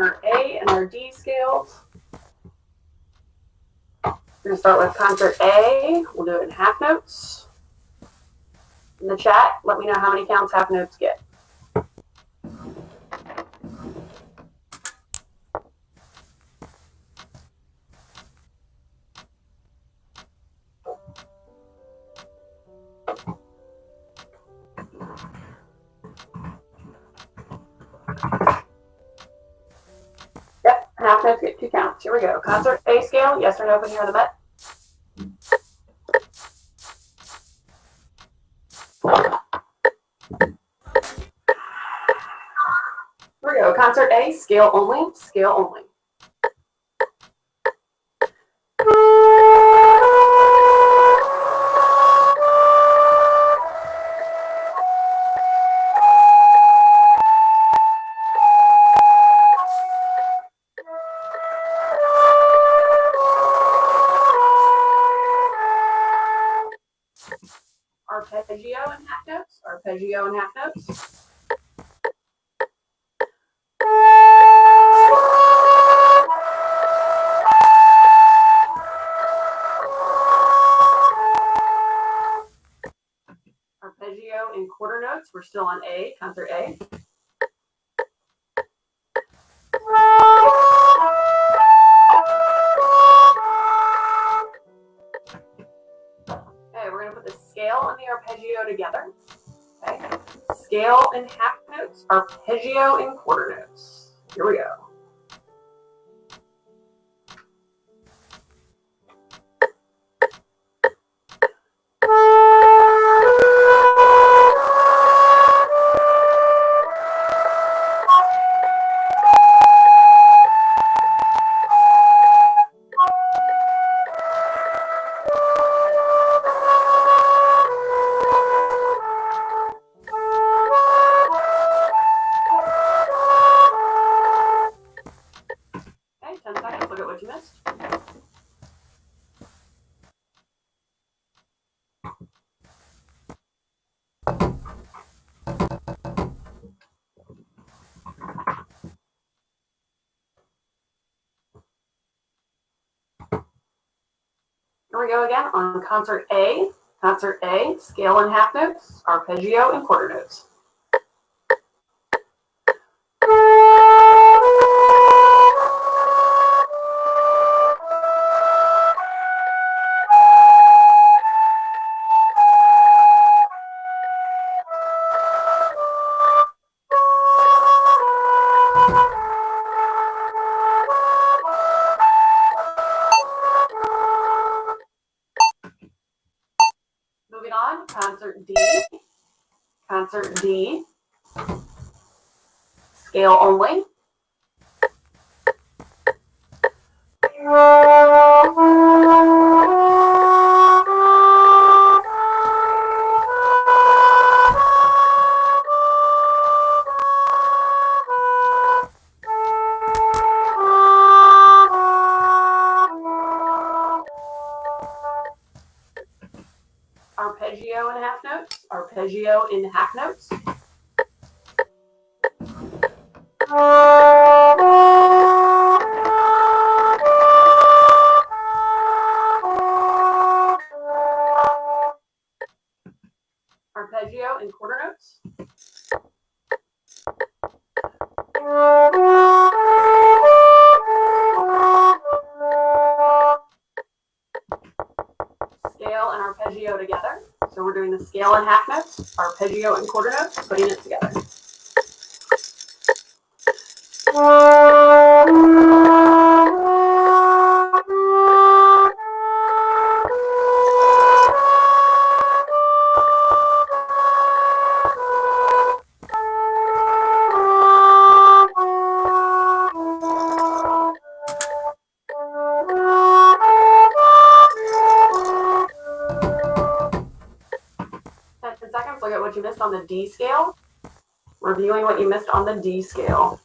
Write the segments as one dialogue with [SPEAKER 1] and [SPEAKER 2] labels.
[SPEAKER 1] our A and our D scales. We're going to start with concert A. We'll do it in half notes. In the chat, let me know how many counts half notes get. Yep, half notes get 2 counts. Here we go. Concert A scale, yes or no when you're in the Met. Here we go. Concert A, scale only, scale only. Arpeggio and half notes, arpeggio and half notes. Arpeggio and quarter notes, we're still on A, concert A. Okay, we're going to put the scale and the arpeggio together. Okay, scale and half notes, arpeggio and quarter notes. Here we go. Okay, 10 seconds, look at what you missed. Here we go again on concert A. Concert A, scale and half notes, arpeggio and quarter notes. Moving on, concert D. Concert D, scale only. Arpeggio in half notes, arpeggio in half notes. Arpeggio in quarter notes. Scale and arpeggio together. So we're doing the scale and half notes, arpeggio and quarter notes, putting it together. Look at what you missed on the D scale. Reviewing what you missed on the D scale.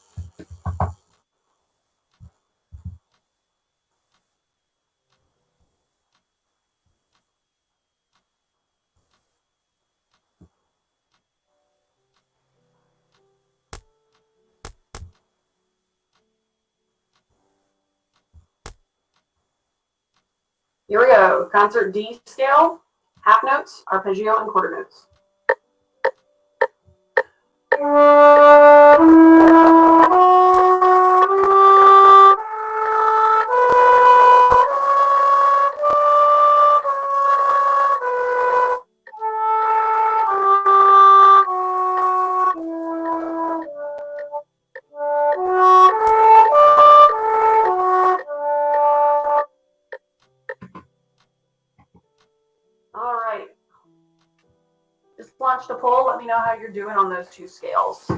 [SPEAKER 1] Here we go. Concert D scale. Half notes, arpeggio, and quarter notes. All right. Just launched a poll. Let me know how you're doing on those two scales.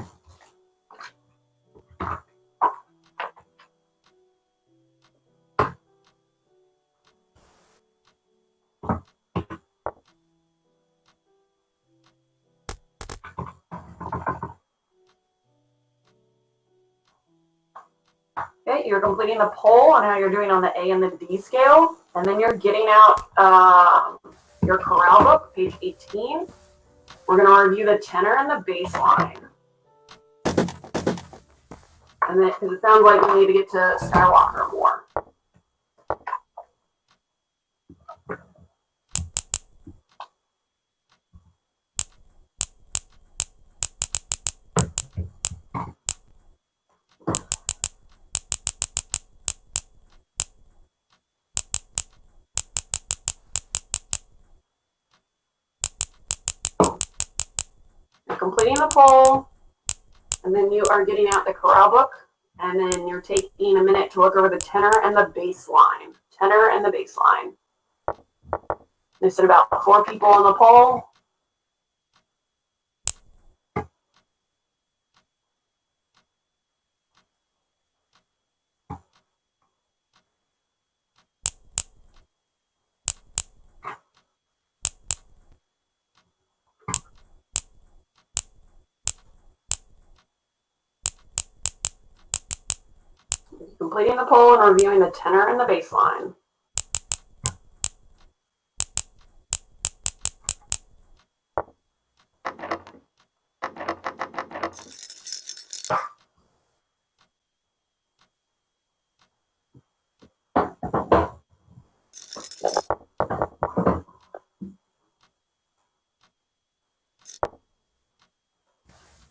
[SPEAKER 1] Okay, you're completing the poll on how you're doing on the A and the D scale, and then you're getting out your chorale book, page 18. We're going to review the tenor and the bass line. And then, because it sounds like we need to get to Skywalker more. You're completing the poll, and then you are getting out the chorale book, and then you're taking a minute to look over the tenor and the bass line. Tenor and the bass line. They said about 4 people on the poll. Completing the poll and reviewing the tenor and the bass line.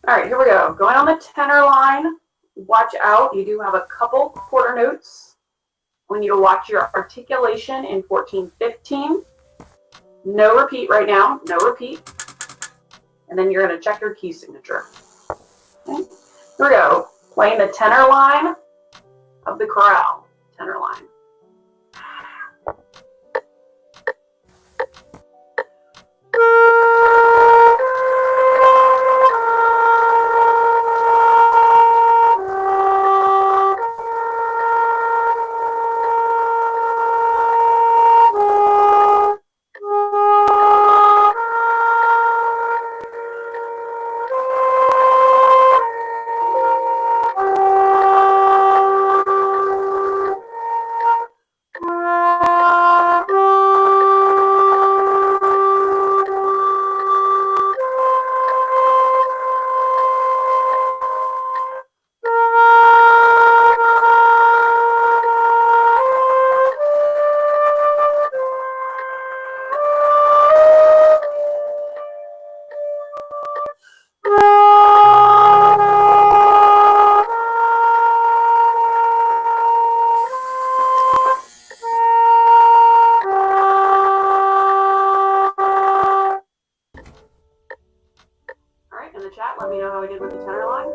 [SPEAKER 1] All right, here we go. Going on the tenor line, watch out. You do have a couple quarter notes. We need to watch your articulation in 14-15. No repeat right now, no repeat. And then you're going to check your key signature. Okay. Here we go. Playing the tenor line of the chorale. Tenor line. In the chat, let me know how I did with the tenor line.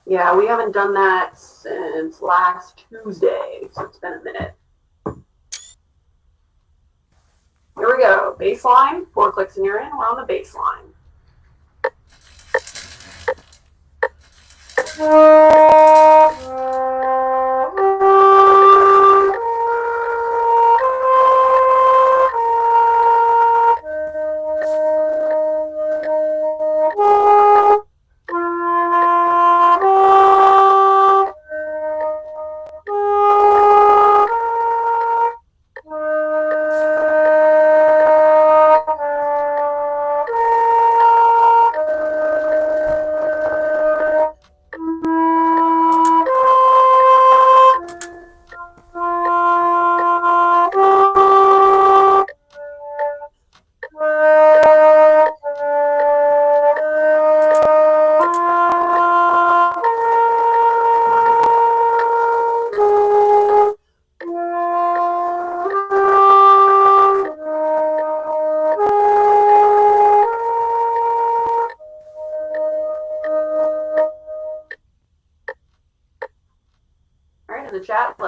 [SPEAKER 1] Yeah, we haven't done that since last Tuesday, so it's been a minute. Here we go. Bass line. 4 clicks and you're in. We're on the bass line.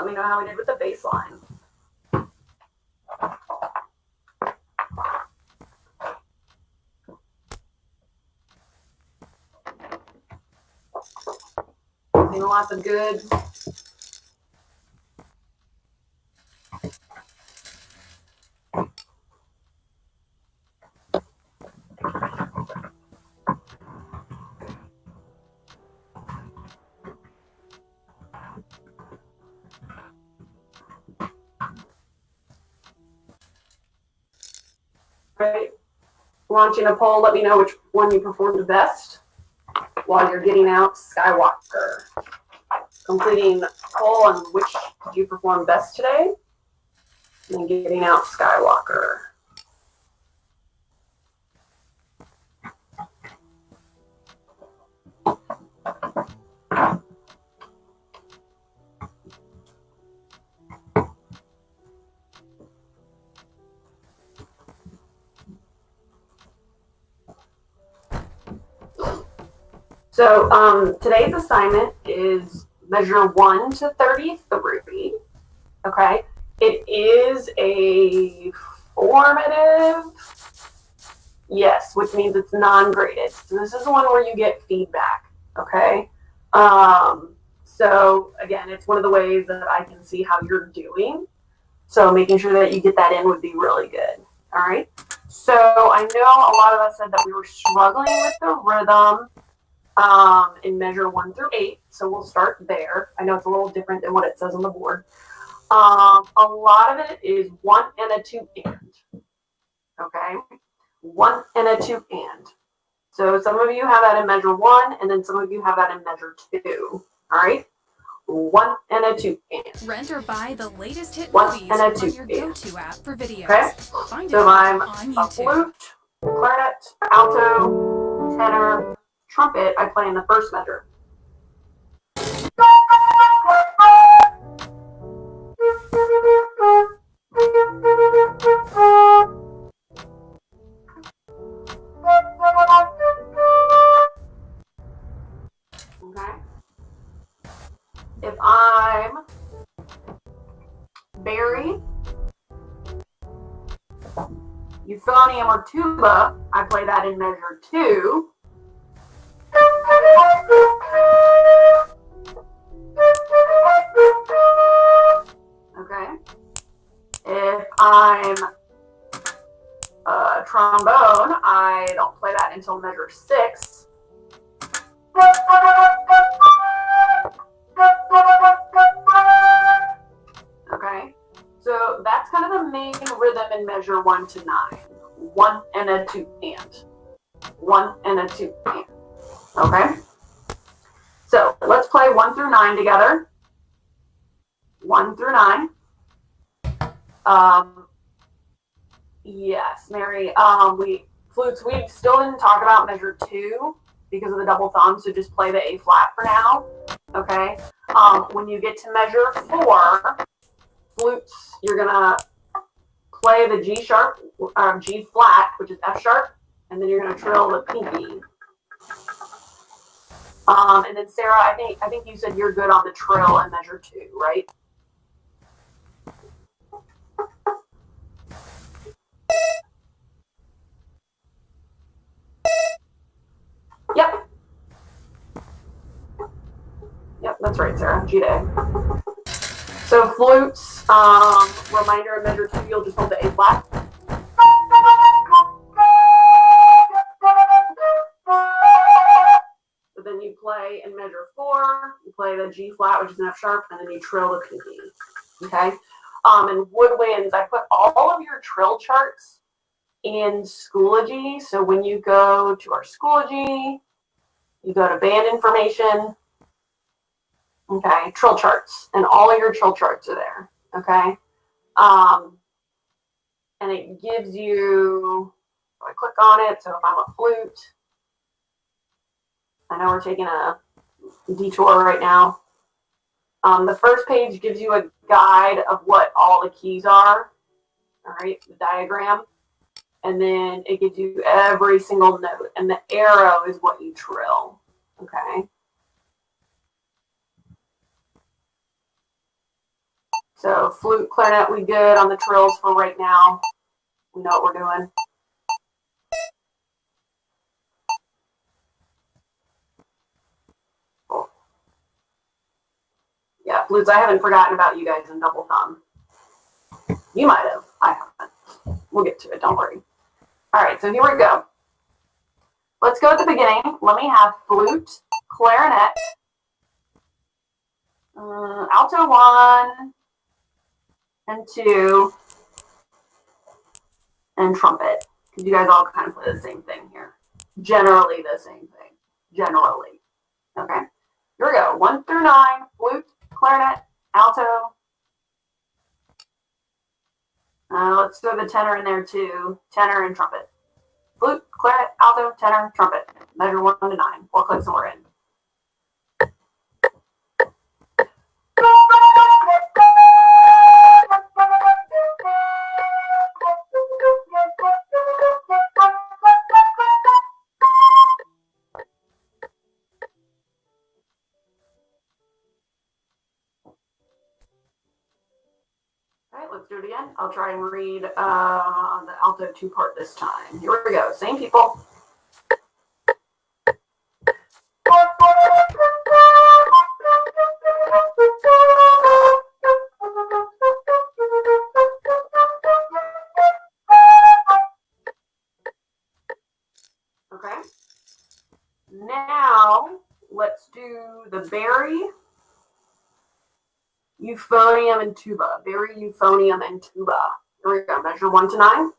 [SPEAKER 1] let me know how we did with the bass line. Seeing lots of goods. Right. Launching a poll, let me know which one you performed the best while you're getting out Skywalker. Completing poll on which did you perform best today, and then getting out Skywalker. So today's assignment is measure 1 to 33. Okay, it is a formative, yes, which means it's non-graded. So this is the one where you get feedback. Okay, so again, it's one of the ways that I can see how you're doing. So making sure that you get that in would be really good. All right. So I know a lot of us said that we were struggling with the rhythm in measure 1 through 8. So we'll start there. I know it's a little different than what it says on the board. A lot of it is 1 and a 2 and. Okay. 1 and a 2 and. So some of you have that in measure 1, and then some of you have that in measure 2. All right. 1 and a 2 and.
[SPEAKER 2] Rent or buy the latest hit
[SPEAKER 1] 1
[SPEAKER 2] movies
[SPEAKER 1] and a 2
[SPEAKER 2] on your
[SPEAKER 1] and.
[SPEAKER 2] go-to app for videos.
[SPEAKER 1] Okay.
[SPEAKER 2] Find
[SPEAKER 1] So
[SPEAKER 2] it
[SPEAKER 1] I'm
[SPEAKER 2] on
[SPEAKER 1] a
[SPEAKER 2] YouTube.
[SPEAKER 1] flute, clarinet, alto, tenor, trumpet. I play in the first measure. Okay. If I'm Barry, euphonium or tuba, I play that in measure 2. Okay. If I'm trombone, I don't play that until measure 6. Okay, so that's kind of the main rhythm in measure 1 to 9. 1 and a 2 and. 1 and a 2 and. Okay, so let's play 1 through 9 together. 1 through 9. Yes, Mary. We still didn't talk about measure 2 because of the double thumb, so just play the A flat for now. Okay. When you get to measure 4, flutes, you're gonna play the G sharp, G flat, which is F sharp, and then you're gonna trill the pinky. And then Sarah, I think you said you're good on the trill in measure 2, right? Yep. Yep, that's right, Sarah. G-Day. So flutes, reminder in measure 2, you'll just hold the A flat. So then you play in measure 4, you play the G flat, which is an F sharp, and then you trill the pinky. Okay. And woodwinds, I put all of your trill charts in Schoology. So when you go to our Schoology, you go to band information. Okay, trill charts, and all of your trill charts are there. Okay, and it gives you. So I click on it. So if I'm a flute, I know we're taking a detour right now. The first page gives you a guide of what all the keys are. All right, the diagram, and then it gives you every single note, and the arrow is what you trill. Okay. So flute, clarinet, we good on the trills for right now. We know what we're doing. Cool. Yeah, flutes, I haven't forgotten about you guys in double thumb. You might have. I haven't. We'll get to it. Don't worry. All right, so here we go. Let's go at the beginning. Let me have flute, clarinet, alto 1 and 2, and trumpet. Because you guys all kind of play the same thing here. Generally the same thing. Generally. Okay. Here we go. 1 through 9, flute, clarinet, alto. Let's throw the tenor in there too. Tenor and trumpet. Flute, clarinet, alto, tenor, trumpet. Measure 1 to 9. 4 clicks and we're in. Let's do it again. I'll try and read on the alto 2 part this time. Here we go. Same people. Okay. Now let's do the Barry, euphonium, and tuba. Barry, euphonium, and tuba. Here we go. Measure 1 to 9.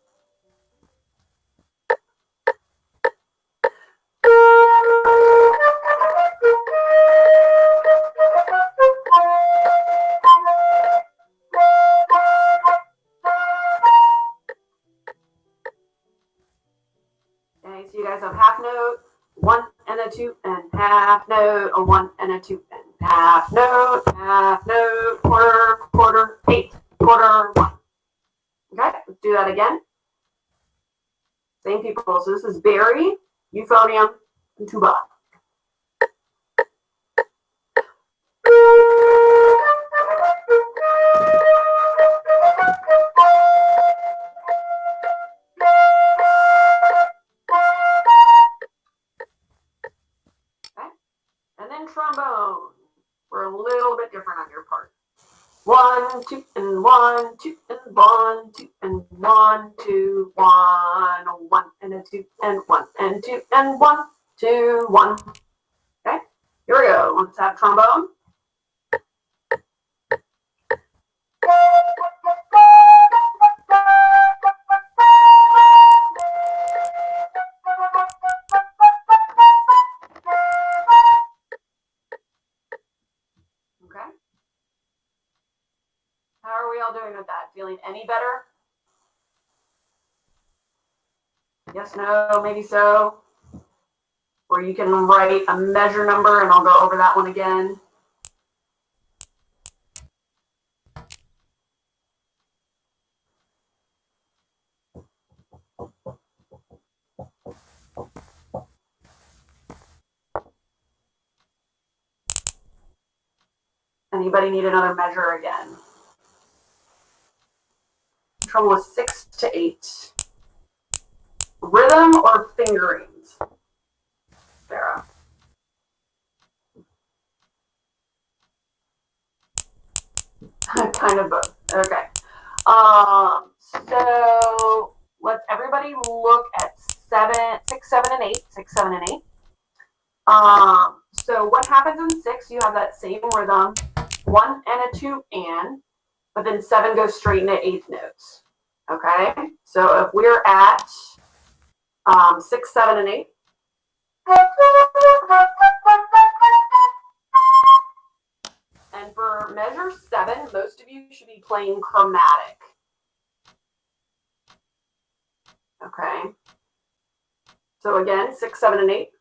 [SPEAKER 1] Okay, so you guys have half note, 1 and a 2, and half note, a 1 and a 2, and half note, quarter, quarter, 8, quarter, 1. Okay, let's do that again. Same people. So this is Barry, euphonium, and tuba. Okay, and then trombone. We're a little bit different on your part. 1, 2, and 1, 2, and 1, 2, and 1, 2, 1, 1, and a 2, and 1, and 2, and 1, 2, 1. Okay, here we go. Let's have trombone. Okay. How are we all doing with that? Feeling any better? Yes, no, maybe so. Or you can write a measure number and I'll go over that one again. Anybody need another measure again? Trouble with 6 to 8. Rhythm or fingerings? Sarah. Kind of both. Okay. So let's everybody look at 6, 7, and 8. 6, 7, and 8. So what happens in 6? You have that same rhythm, 1 and a 2 and, but then 7 goes straight into 8th notes. Okay. So if we're at 6, 7, and 8. And for measure 7, most of you should be playing chromatic. Okay. So again, 6, 7, and 8.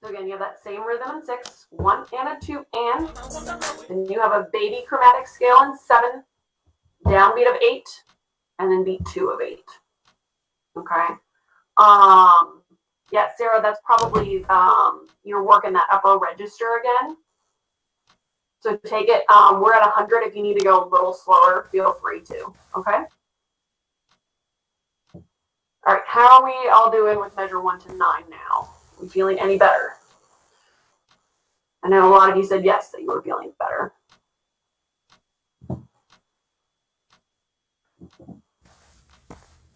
[SPEAKER 1] So again, you have that same rhythm in 6, 1 and a 2 and. Then you have a baby chromatic scale in 7, downbeat of 8, and then beat 2 of 8. Okay. Yeah, Sarah, that's probably you're working that upper register again. So take it. We're at 100. If you need to go a little slower, feel free to. Okay. All right. How are we all doing with measure 1 to 9 now? Are we feeling any better? I know a lot of you said yes, that you were feeling better.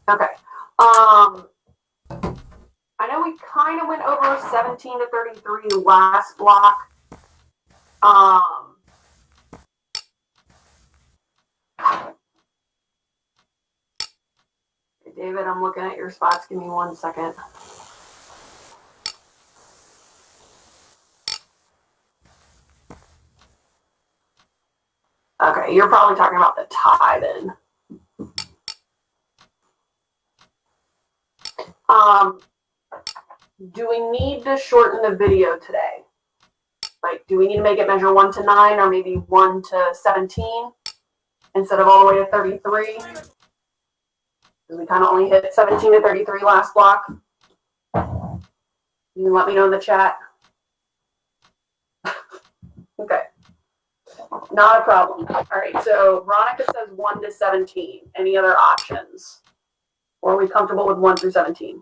[SPEAKER 1] Okay. I know we kind of went over 17 to 33 last block. David, I'm looking at your spots. Give me 1 second. Okay, you're probably talking about the tie then. Do we need to shorten the video today? Like, do we need to make it measure 1 to 9 or maybe 1 to 17 instead of all the way to 33? Because we kind of only hit 17 to 33 last block. You can let me know in the chat. Okay. Not a problem. All right, so Veronica says 1 to 17. Any other options? Or are we comfortable with 1 through 17?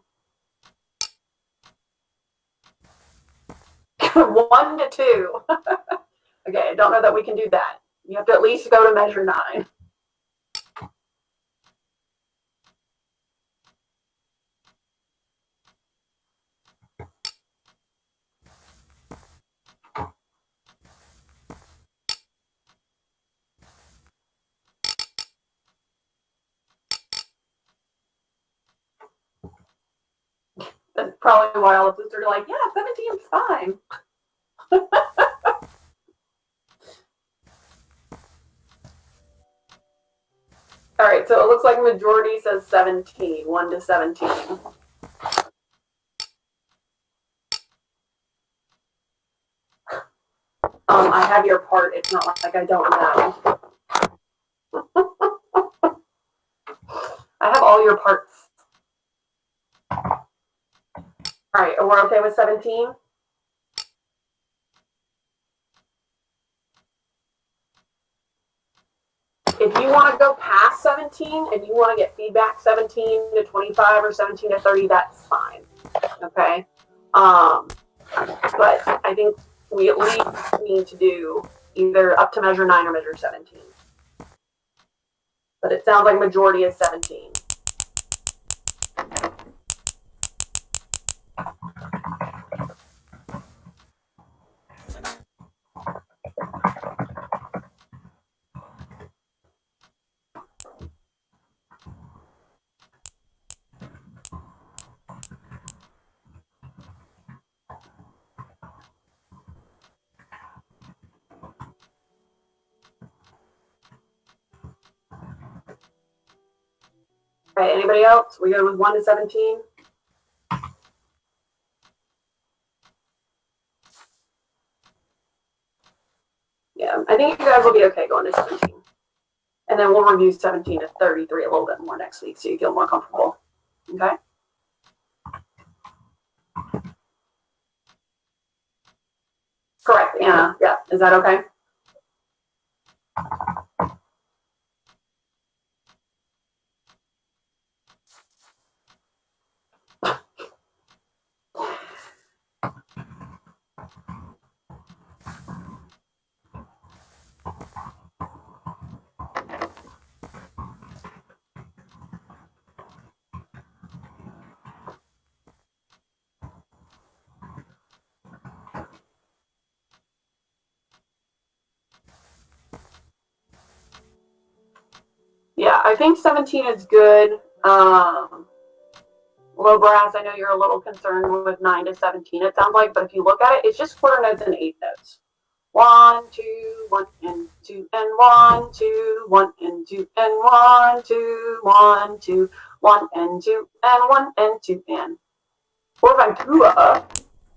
[SPEAKER 1] 1 to 2. Okay, I don't know that we can do that. You have to at least go to measure 9. That's probably why all of us are like, yeah, 17 is fine. All right, so it looks like majority says 17, 1 to 17. I have your part. It's not like I don't know. I have all your parts. All right, we're okay with 17? If you want to go past 17 and you want to get feedback 17 to 25 or 17 to 30, that's fine. Okay. But I think we at least need to do either up to measure 9 or measure 17. But it sounds like majority is 17. All right, anybody else? We go with 1 to 17? Yeah, I think you guys will be okay going to 17. And then we'll review 17 to 33 a little bit more next week so you feel more comfortable. Okay? Correct, Anna. Yeah, is that okay? Yeah, I think 17 is good. Low brass, I know you're a little concerned with 9 to 17, it sounds like, but if you look at it, it's just quarter notes and 8 notes. 1, 2, 1, and 2, and 1, 2, 1, and 2, and 1, 2, 1, 2, 1, and 2, and 1, and 2, and. Or Vancouver,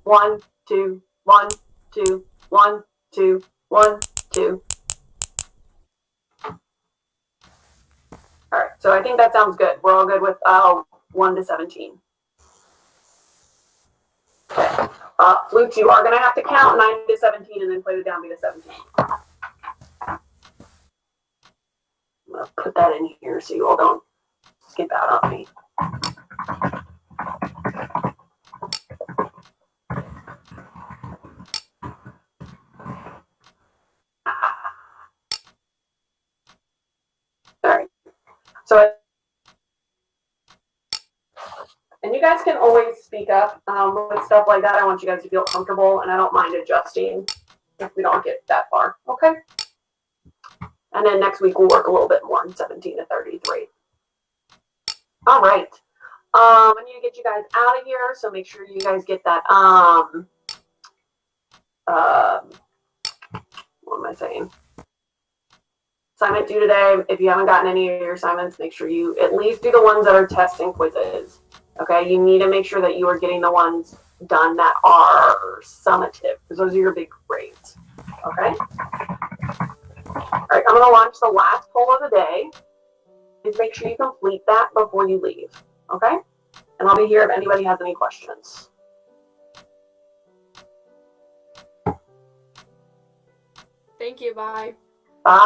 [SPEAKER 1] 1, 2, 1, 2, 1, 2, 1, 2. All right, so I think that sounds good. We're all good with 1 to 17. Flutes, you are going to have to count 9 to 17 and then play the downbeat of 17. I'm going to put that in here so you all don't skip out on me. All right. So, and you guys can always speak up with stuff like that. I want you guys to feel comfortable, and I don't mind adjusting if we don't get that far. Okay. And then next week we'll work a little bit more in 17 to 33. All right. I need to get you guys out of here, so make sure you guys get that. What am I saying? Assignment due today. If you haven't gotten any of your assignments, make sure you at least do the ones that are tests and quizzes. Okay, you need to make sure that you are getting the ones done that are summative, because those are your big grades. Okay. All right, I'm going to launch the last poll of the day. Just make sure you complete that before you leave. Okay, and I'll be here if anybody has any questions.
[SPEAKER 3] Thank you. Bye.
[SPEAKER 1] Bye.